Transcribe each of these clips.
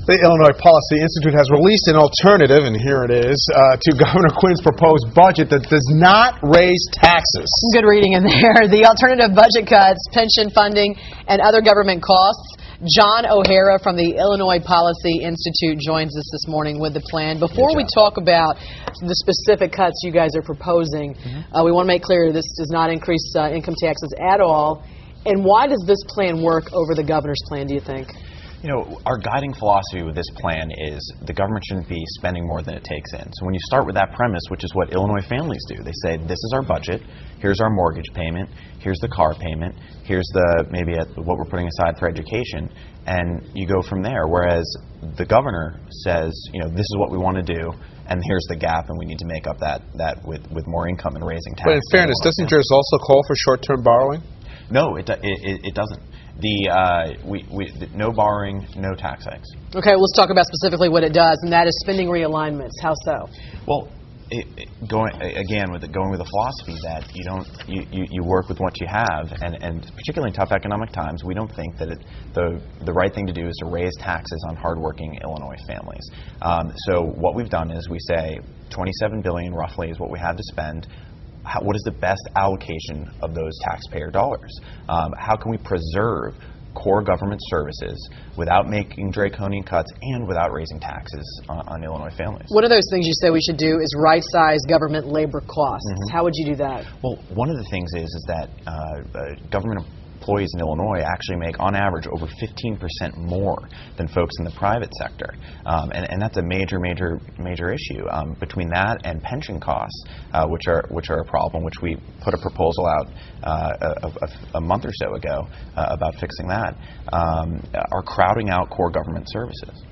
The Illinois Policy Institute has released an alternative, and here it is, to Governor Quinn's proposed budget that does not raise taxes. Some good reading in there. The alternative budget cuts, pension funding, and other government costs. John O'Hara from the Illinois Policy Institute joins us this morning with the plan. Before we talk about the specific cuts you guys are proposing, we want to make clear this does not increase income taxes at all. And why does this plan work over the governor's plan, do you think? You know, our guiding philosophy with this plan is the government shouldn't be spending more than it takes in. So when you start with that premise, which is what Illinois families do, they say, this is our budget, here's our mortgage payment, here's the car payment, here's the maybe what we're putting aside for education, and you go from there. Whereas the governor says, you know, this is what we want to do, and here's the gap, and we need to make up that with more income and raising taxes. But in fairness, doesn't yours also call for short-term borrowing? No, it doesn't. No borrowing, no tax hikes. Okay, let's talk about specifically what it does, and that is spending realignments. How so? Well, going with the philosophy that you work with what you have, and particularly in tough economic times, we don't think that the right thing to do is to raise taxes on hardworking Illinois families. So what we've done is we say $27 billion roughly is what we have to spend. What is the best allocation of those taxpayer dollars? How can we preserve core government services without making draconian cuts and without raising taxes on Illinois families? One of those things you say we should do is right-size government labor costs. How would you do that? Well, one of the things is that government employees in Illinois actually make, on average, over 15% more than folks in the private sector, and that's a major issue. Between that and pension costs, which are a problem, which we put a proposal out a month or so ago about fixing that, are crowding out core government services.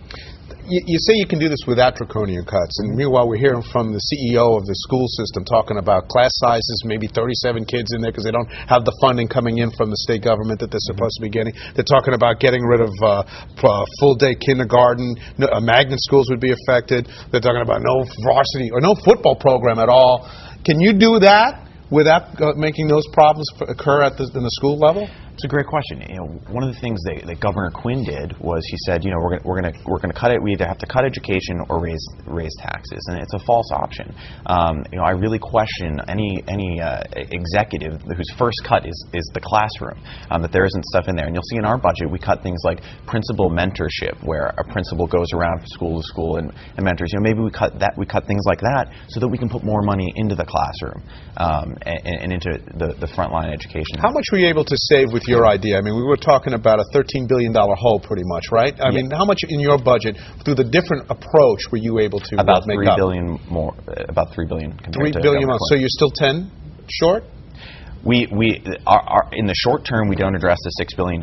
You say you can do this without draconian cuts, and meanwhile we're hearing from the CEO of the school system talking about class sizes, maybe 37 kids in there because they don't have the funding coming in from the state government that they're supposed to be getting. They're talking about getting rid of full-day kindergarten. Magnet schools would be affected. They're talking about no varsity or no football program at all. Can you do that without making those problems occur in the school level? It's a great question. You know, one of the things that Governor Quinn did was he said, you know, we're going to cut it. We either have to cut education or raise taxes, and it's a false option. You know, I really question any executive whose first cut is the classroom, that there isn't stuff in there. And you'll see in our budget we cut things like principal mentorship, where a principal goes around from school to school and mentors. You know, maybe we cut things like that so that we can put more money into the classroom and into the frontline education. How much were you able to save with your idea? I mean, we were talking about a $13 billion hole pretty much, right? I mean, how much in your budget, through the different approach, were you able to about make $3 up? billion more, about $3 billion compared to $3 billion more. So you're still 10 short? We in the short term, we don't address the $6 billion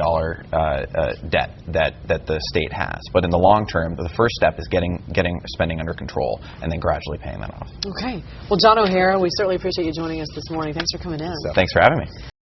debt that the state has. But in the long term, the first step is getting spending under control and then gradually paying that off. Okay. Well, John O'Hara, we certainly appreciate you joining us this morning. Thanks for coming in. Thanks for having me.